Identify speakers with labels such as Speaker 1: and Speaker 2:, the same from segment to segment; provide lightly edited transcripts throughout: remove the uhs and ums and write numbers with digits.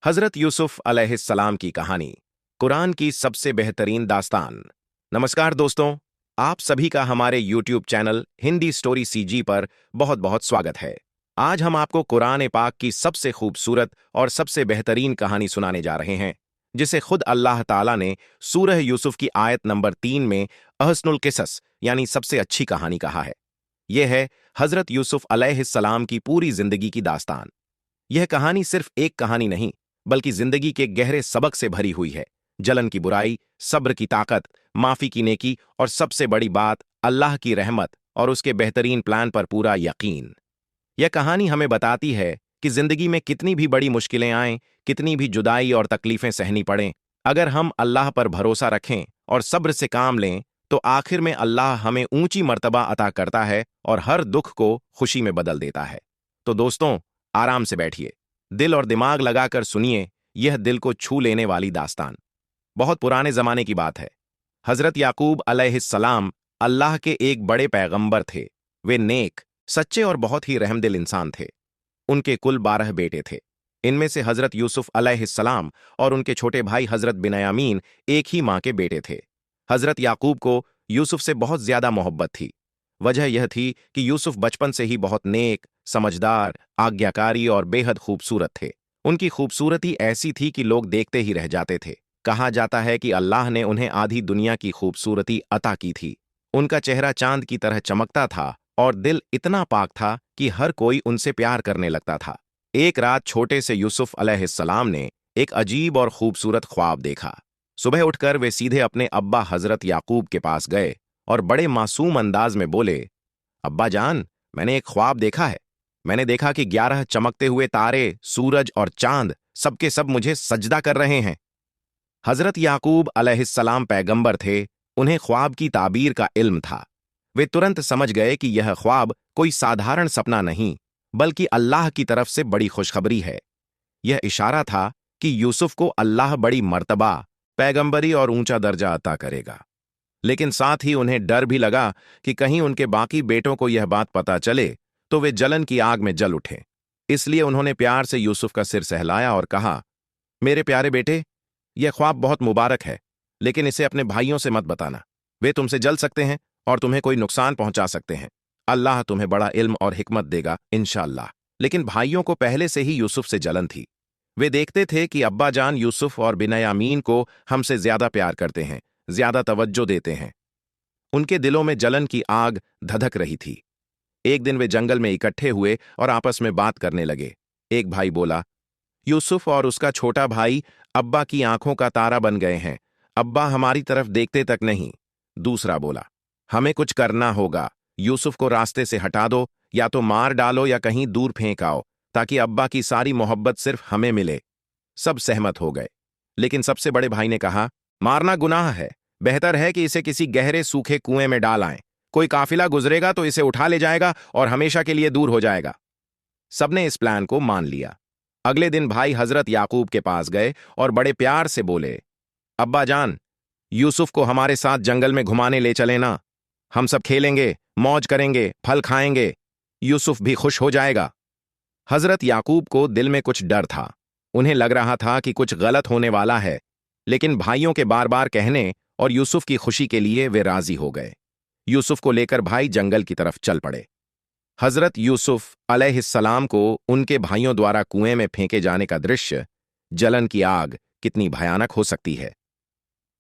Speaker 1: हजरत यूसुफ अलैहिस्सलाम की कहानी, कुरान की सबसे बेहतरीन दास्तान। नमस्कार दोस्तों, आप सभी का हमारे YouTube channel Hindi story CG पर बहुत बहुत स्वागत है। आज हम आपको कुरान पाक की सबसे खूबसूरत और सबसे बेहतरीन कहानी सुनाने जा रहे हैं, जिसे खुद अल्लाह ताला ने सूरह यूसुफ की आयत नंबर 3 में अहसनुल किसस यानी सबसे अच्छी कहानी कहा है। यह है हजरत यूसुफ अलैहिस्सलाम की पूरी जिंदगी की दास्तान। यह कहानी सिर्फ एक कहानी नहीं, बल्कि जिंदगी के गहरे सबक से भरी हुई है। जलन की बुराई, सब्र की ताकत, माफी की नेकी और सबसे बड़ी बात, अल्लाह की रहमत और उसके बेहतरीन प्लान पर पूरा यकीन। यह कहानी हमें बताती है कि जिंदगी में कितनी भी बड़ी मुश्किलें आएं, कितनी भी जुदाई और तकलीफें सहनी पड़ें, अगर हम अल्लाह पर भरोसा रखें और सब्र से काम लें, तो आखिर में अल्लाह हमें ऊंची मर्तबा अता करता है और हर दुख को खुशी में बदल देता है। तो दोस्तों, आराम से बैठिए, दिल और दिमाग लगाकर सुनिए यह दिल को छू लेने वाली दास्तान। बहुत पुराने जमाने की बात है। हजरत याकूब अलैहिस्सलाम अल्लाह के एक बड़े पैगंबर थे। वे नेक, सच्चे और बहुत ही रहमदिल इंसान थे। उनके कुल 12 बेटे थे। इनमें से हजरत यूसुफ अलैहिस्सलाम और उनके छोटे भाई हजरत बिन्यामीन एक ही मां के बेटे थे। हजरत याकूब को यूसुफ से बहुत ज्यादा मोहब्बत थी। वजह यह थी कि यूसुफ बचपन से ही बहुत नेक, समझदार, आज्ञाकारी और बेहद खूबसूरत थे। उनकी खूबसूरती ऐसी थी कि लोग देखते ही रह जाते थे। कहा जाता है कि अल्लाह ने उन्हें आधी दुनिया की खूबसूरती अता की थी। उनका चेहरा चांद की तरह चमकता था और दिल इतना पाक था कि हर कोई उनसे प्यार करने लगता था। एक रात छोटे से यूसुफ अलैहिस्सलाम ने एक अजीब और खूबसूरत ख्वाब देखा। सुबह उठकर वे सीधे अपने अब्बा हजरत याकूब के पास गए और बड़े मासूम अंदाज में बोले, अब्बा जान, मैंने एक ख्वाब देखा है। मैंने देखा कि 11 चमकते हुए तारे, सूरज और चांद सबके सब मुझे सजदा कर रहे हैं। हजरत याकूब अलैहिस्सलाम पैगंबर थे, उन्हें ख्वाब की ताबीर का इल्म था। वे तुरंत समझ गए कि यह ख्वाब कोई साधारण सपना नहीं, बल्कि अल्लाह की तरफ से बड़ी खुशखबरी है। यह इशारा था कि यूसुफ को अल्लाह बड़ी मर्तबा, पैगंबरी और ऊंचा दर्जा अता करेगा। लेकिन साथ ही उन्हें डर भी लगा कि कहीं उनके बाकी बेटों को यह बात पता चले तो वे जलन की आग में जल उठें। इसलिए उन्होंने प्यार से यूसुफ का सिर सहलाया और कहा, मेरे प्यारे बेटे, यह ख्वाब बहुत मुबारक है, लेकिन इसे अपने भाइयों से मत बताना। वे तुमसे जल सकते हैं और तुम्हें कोई नुकसान पहुंचा सकते हैं। अल्लाह तुम्हें बड़ा इल्म और हिकमत देगा इंशाअल्लाह। लेकिन भाइयों को पहले से ही यूसुफ से जलन थी। वे देखते थे कि अब्बा जान यूसुफ और बिन्यामीन को हमसे ज्यादा प्यार करते हैं, ज्यादा तवज्जो देते हैं। उनके दिलों में जलन की आग धधक रही थी। एक दिन वे जंगल में इकट्ठे हुए और आपस में बात करने लगे। एक भाई बोला, यूसुफ और उसका छोटा भाई अब्बा की आंखों का तारा बन गए हैं। अब्बा हमारी तरफ देखते तक नहीं। दूसरा बोला, हमें कुछ करना होगा। यूसुफ को रास्ते से हटा दो, या तो मार डालो या कहीं दूर फेंक आओ, ताकि अब्बा की सारी मोहब्बत सिर्फ हमें मिले। सब सहमत हो गए, लेकिन सबसे बड़े भाई ने कहा, मारना गुनाह है। बेहतर है कि इसे किसी गहरे सूखे कुएं में डाल आएं। कोई काफिला गुजरेगा तो इसे उठा ले जाएगा और हमेशा के लिए दूर हो जाएगा। सबने इस प्लान को मान लिया। अगले दिन भाई हजरत याकूब के पास गए और बड़े प्यार से बोले, अब्बा जान, यूसुफ को हमारे साथ जंगल में घुमाने ले चले ना। हम सब खेलेंगे, मौज करेंगे, फल खाएंगे। यूसुफ भी खुश हो जाएगा। हजरत याकूब को दिल में कुछ डर था। उन्हें लग रहा था कि कुछ गलत होने वाला है, लेकिन भाइयों के बार बार कहने और यूसुफ की खुशी के लिए वे राजी हो गए। यूसुफ को लेकर भाई जंगल की तरफ चल पड़े। हजरत यूसुफ अलैहिस्सलाम को उनके भाइयों द्वारा कुएं में फेंके जाने का दृश्य, जलन की आग कितनी भयानक हो सकती है।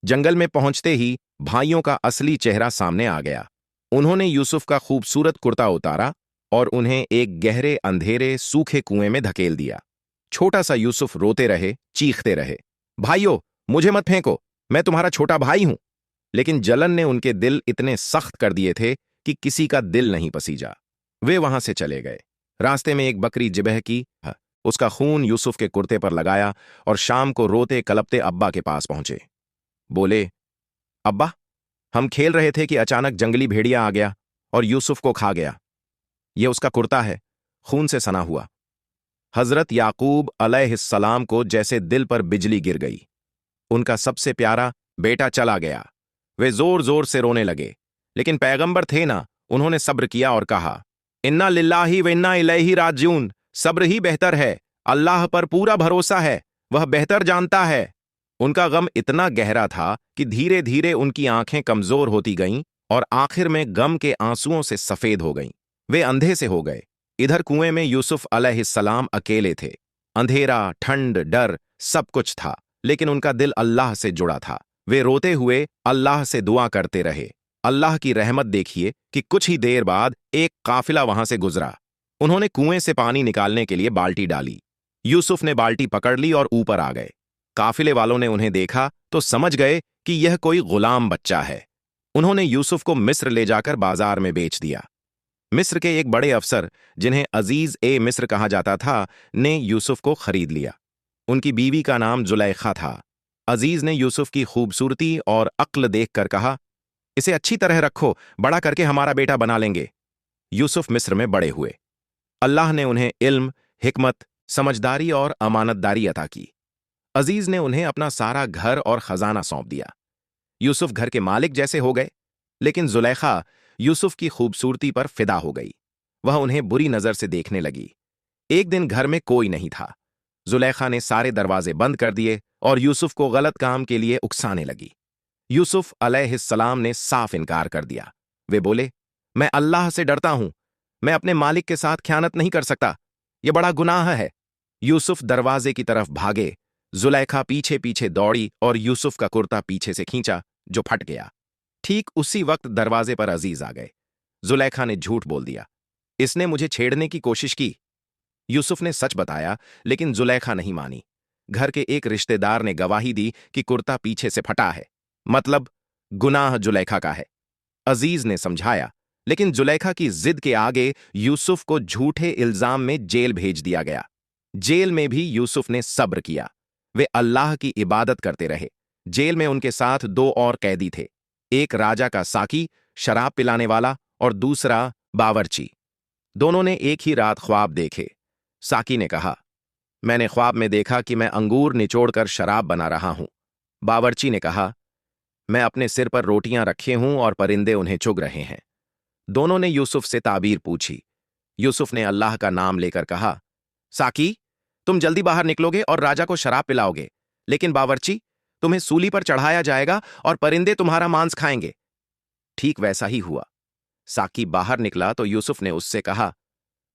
Speaker 1: जंगल में पहुंचते ही भाइयों का असली चेहरा सामने आ गया। उन्होंने यूसुफ का खूबसूरत कुर्ता उतारा और उन्हें एक गहरे अंधेरे सूखे कुएं में धकेल दिया। छोटा सा यूसुफ रोते रहे, चीखते रहे, भाइयों, मुझे मत फेंको, मैं तुम्हारा छोटा भाई हूं। लेकिन जलन ने उनके दिल इतने सख्त कर दिए थे कि किसी का दिल नहीं पसीजा। वे वहां से चले गए। रास्ते में एक बकरी जिबह की, उसका खून यूसुफ के कुर्ते पर लगाया और शाम को रोते कलपते अब्बा के पास पहुंचे। बोले, अब्बा, हम खेल रहे थे कि अचानक जंगली भेड़िया आ गया और यूसुफ को खा गया। यह उसका कुर्ता है, खून से सना हुआ। हजरत याकूब अलैहिस्सलाम को जैसे दिल पर बिजली गिर गई। उनका सबसे प्यारा बेटा चला गया। वे जोर जोर से रोने लगे, लेकिन पैगंबर थे ना, उन्होंने सब्र किया और कहा, इन्ना लिल्लाही व इन्ना इलैहि राजिऊन। सब्र ही बेहतर है, अल्लाह पर पूरा भरोसा है। वह बेहतर जानता है। उनका गम इतना गहरा था कि धीरे धीरे उनकी आंखें कमजोर होती गईं और आखिर में गम के आंसुओं से सफेद हो गईं। वे अंधे से हो गए। इधर कुएं में यूसुफ अलैहिस्सलाम अकेले थे। अंधेरा, ठंड, डर सब कुछ था, लेकिन उनका दिल अल्लाह से जुड़ा था। वे रोते हुए अल्लाह से दुआ करते रहे। अल्लाह की रहमत देखिए कि कुछ ही देर बाद एक काफिला वहां से गुजरा। उन्होंने कुएं से पानी निकालने के लिए बाल्टी डाली। यूसुफ ने बाल्टी पकड़ ली और ऊपर आ गए। काफिले वालों ने उन्हें देखा तो समझ गए कि यह कोई गुलाम बच्चा है। उन्होंने यूसुफ को मिस्र ले जाकर बाजार में बेच दिया। मिस्र के एक बड़े अफसर, जिन्हें अजीज ए मिस्र कहा जाता था, ने यूसुफ को खरीद लिया। उनकी बीवी का नाम जुलैखा था। अजीज ने यूसुफ की खूबसूरती और अक्ल देखकर कहा, इसे अच्छी तरह रखो, बड़ा करके हमारा बेटा बना लेंगे। यूसुफ मिस्र में बड़े हुए। अल्लाह ने उन्हें इल्म, हिकमत, समझदारी और अमानतदारी अता की। अजीज ने उन्हें अपना सारा घर और खजाना सौंप दिया। यूसुफ घर के मालिक जैसे हो गए। लेकिन जुलैखा यूसुफ की खूबसूरती पर फिदा हो गई। वह उन्हें बुरी नजर से देखने लगी। एक दिन घर में कोई नहीं था। जुलैखा ने सारे दरवाजे बंद कर दिए और यूसुफ को गलत काम के लिए उकसाने लगी। यूसुफ अलैहिस्सलाम ने साफ इनकार कर दिया। वे बोले, मैं अल्लाह से डरता हूं। मैं अपने मालिक के साथ ख्यानत नहीं कर सकता। यह बड़ा गुनाह है। यूसुफ दरवाजे की तरफ भागे। जुलैखा पीछे पीछे दौड़ी और यूसुफ का कुर्ता पीछे से खींचा, जो फट गया। ठीक उसी वक्त दरवाजे पर अजीज आ गए। जुलैखा ने झूठ बोल दिया, इसने मुझे छेड़ने की कोशिश की। यूसुफ ने सच बताया, लेकिन जुलैखा नहीं मानी। घर के एक रिश्तेदार ने गवाही दी कि कुर्ता पीछे से फटा है, मतलब गुनाह जुलैखा का है। अजीज ने समझाया, लेकिन जुलैखा की जिद के आगे यूसुफ को झूठे इल्जाम में जेल भेज दिया गया। जेल में भी यूसुफ ने सब्र किया। वे अल्लाह की इबादत करते रहे। जेल में उनके साथ दो और कैदी थे, एक राजा का साकी, शराब पिलाने वाला, और दूसरा बावर्ची। दोनों ने एक ही रात ख्वाब देखे। साकी ने कहा, मैंने ख्वाब में देखा कि मैं अंगूर निचोड़कर शराब बना रहा हूं। बावर्ची ने कहा, मैं अपने सिर पर रोटियां रखे हूं और परिंदे उन्हें चुग रहे हैं। दोनों ने यूसुफ से ताबीर पूछी। यूसुफ ने अल्लाह का नाम लेकर कहा, साकी, तुम जल्दी बाहर निकलोगे और राजा को शराब पिलाओगे, लेकिन बावर्ची, तुम्हें सूली पर चढ़ाया जाएगा और परिंदे तुम्हारा मांस खाएंगे। ठीक वैसा ही हुआ। साकी बाहर निकला तो यूसुफ ने उससे कहा,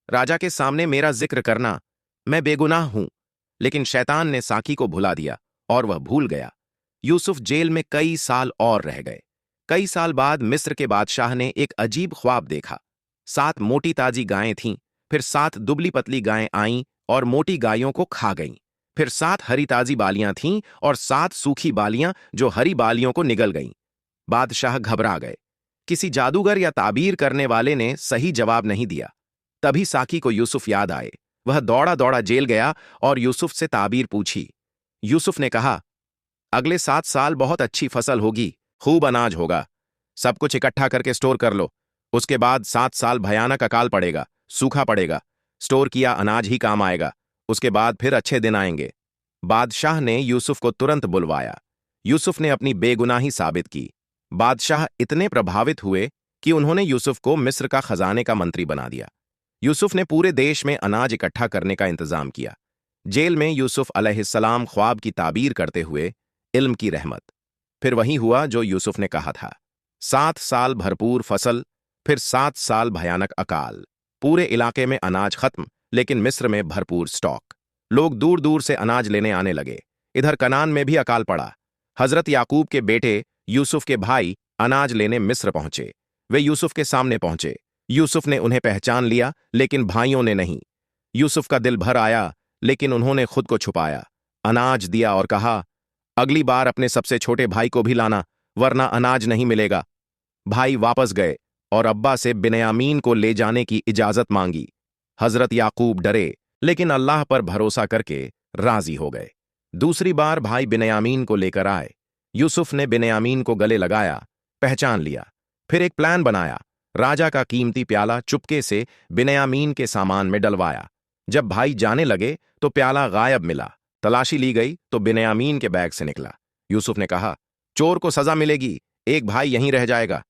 Speaker 1: राजा के सामने मेरा जिक्र करना, मैं बेगुनाह हूं। लेकिन शैतान ने साकी को भुला दिया और वह भूल गया। यूसुफ जेल में कई साल और रह गए। कई साल बाद मिस्र के बादशाह ने एक अजीब ख्वाब देखा। 7 मोटी ताजी गायें थीं, फिर 7 दुबली पतली गायें आईं और मोटी गायों को खा गईं। फिर 7 हरी ताजी बालियां थीं और 7 सूखी बालियां जो हरी बालियों को निगल गईं। बादशाह घबरा गए। किसी जादूगर या ताबीर करने वाले ने सही जवाब नहीं दिया। तभी साकी को यूसुफ याद आए। वह दौड़ा दौड़ा जेल गया और यूसुफ से ताबीर पूछी। यूसुफ ने कहा, अगले 7 साल बहुत अच्छी फसल होगी, खूब अनाज होगा। सब कुछ इकट्ठा करके स्टोर कर लो। उसके बाद 7 साल भयानक अकाल पड़ेगा, सूखा पड़ेगा। स्टोर किया अनाज ही काम आएगा। उसके बाद फिर अच्छे दिन आएंगे। बादशाह ने यूसुफ को तुरंत बुलवाया। यूसुफ ने अपनी बेगुनाही साबित की। बादशाह इतने प्रभावित हुए कि उन्होंने यूसुफ को मिस्र का खजाने का मंत्री बना दिया। यूसुफ ने पूरे देश में अनाज इकट्ठा करने का इंतजाम किया। जेल में यूसुफ अलैहिस्सलाम ख्वाब की ताबीर करते हुए, इल्म की रहमत। फिर वही हुआ जो यूसुफ ने कहा था। 7 साल भरपूर फसल, फिर 7 साल भयानक अकाल। पूरे इलाके में अनाज खत्म, लेकिन मिस्र में भरपूर स्टॉक। लोग दूर दूर से अनाज लेने आने लगे। इधर कनान में भी अकाल पड़ा। हजरत याकूब के बेटे यूसुफ के भाई अनाज लेने मिस्र पहुंचे। वे यूसुफ के सामने पहुंचे। यूसुफ ने उन्हें पहचान लिया, लेकिन भाइयों ने नहीं। यूसुफ का दिल भर आया, लेकिन उन्होंने खुद को छुपाया। अनाज दिया और कहा, अगली बार अपने सबसे छोटे भाई को भी लाना, वरना अनाज नहीं मिलेगा। भाई वापस गए और अब्बा से बिन्यामीन को ले जाने की इजाजत मांगी। हजरत याकूब डरे, लेकिन अल्लाह पर भरोसा करके राजी हो गए। दूसरी बार भाई बिन्यामीन को लेकर आए। यूसुफ ने बिन्यामीन को गले लगाया, पहचान लिया। फिर एक प्लान बनाया। राजा का कीमती प्याला चुपके से बिन्यामीन के सामान में डलवाया। जब भाई जाने लगे तो प्याला गायब मिला। तलाशी ली गई तो बिन्यामीन के बैग से निकला। यूसुफ ने कहा, चोर को सजा मिलेगी, एक भाई यहीं रह जाएगा।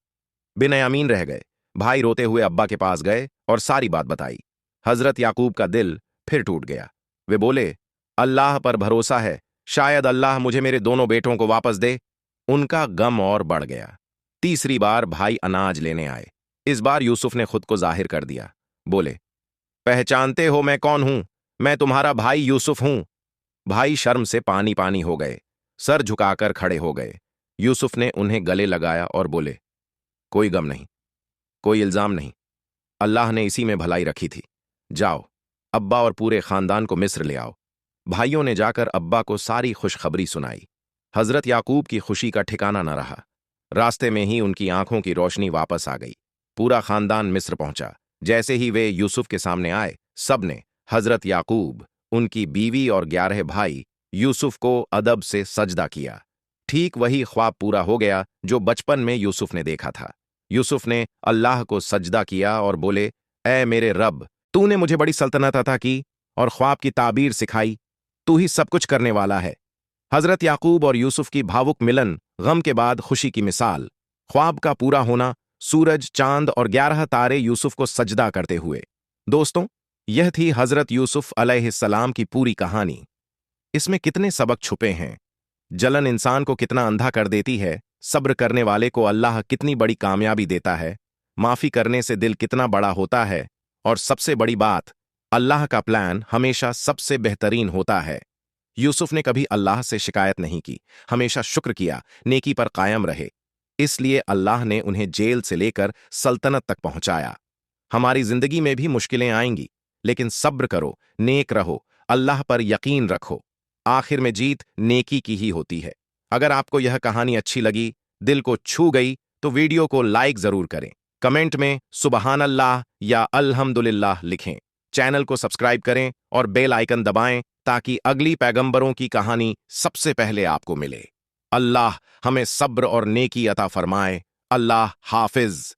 Speaker 1: बिन्यामीन रह गए। भाई रोते हुए अब्बा के पास गए और सारी बात बताई। हजरत याकूब का दिल फिर टूट गया। वे बोले, अल्लाह पर भरोसा है, शायद अल्लाह मुझे मेरे दोनों बेटों को वापस दे। उनका गम और बढ़ गया। तीसरी बार भाई अनाज लेने आए। इस बार यूसुफ ने खुद को जाहिर कर दिया। बोले, पहचानते हो मैं कौन हूं? मैं तुम्हारा भाई यूसुफ हूं। भाई शर्म से पानी पानी हो गए, सर झुकाकर खड़े हो गए। यूसुफ ने उन्हें गले लगाया और बोले, कोई गम नहीं, कोई इल्जाम नहीं। अल्लाह ने इसी में भलाई रखी थी। जाओ, अब्बा और पूरे खानदान को मिस्र ले आओ। भाइयों ने जाकर अब्बा को सारी खुशखबरी सुनाई। हजरत याकूब की खुशी का ठिकाना न रहा। रास्ते में ही उनकी आंखों की रोशनी वापस आ गई। पूरा खानदान मिस्र पहुंचा। जैसे ही वे यूसुफ के सामने आए, सबने, हजरत याकूब, उनकी बीवी और 11 भाई, यूसुफ को अदब से सजदा किया। ठीक वही ख्वाब पूरा हो गया जो बचपन में यूसुफ ने देखा था। यूसुफ ने अल्लाह को सजदा किया और बोले, ऐ मेरे रब, तूने मुझे बड़ी सल्तनत अता की और ख्वाब की ताबीर सिखाई। तू ही सब कुछ करने वाला है। हजरत याकूब और यूसुफ की भावुक मिलन, गम के बाद खुशी की मिसाल, ख्वाब का पूरा होना, सूरज, चांद और 11 तारे यूसुफ को सजदा करते हुए। दोस्तों, यह थी हजरत यूसुफ अलैहिस्सलाम की पूरी कहानी। इसमें कितने सबक छुपे हैं। जलन इंसान को कितना अंधा कर देती है, सब्र करने वाले को अल्लाह कितनी बड़ी कामयाबी देता है, माफी करने से दिल कितना बड़ा होता है, और सबसे बड़ी बात, अल्लाह का प्लान हमेशा सबसे बेहतरीन होता है। यूसुफ ने कभी अल्लाह से शिकायत नहीं की, हमेशा शुक्र किया, नेकी पर कायम रहे। इसलिए अल्लाह ने उन्हें जेल से लेकर सल्तनत तक पहुंचाया। हमारी जिंदगी में भी मुश्किलें आएंगी, लेकिन सब्र करो, नेक रहो, अल्लाह पर यकीन रखो। आखिर में जीत नेकी की ही होती है। अगर आपको यह कहानी अच्छी लगी, दिल को छू गई, तो वीडियो को लाइक जरूर करें। कमेंट में सुबहान अल्लाह या अल्हम्दुलिल्लाह लिखें। चैनल को सब्सक्राइब करें और बेल आइकन दबाएं ताकि अगली पैगंबरों की कहानी सबसे पहले आपको मिले। अल्लाह हमें सब्र और नेकी अता फरमाए। अल्लाह हाफिज।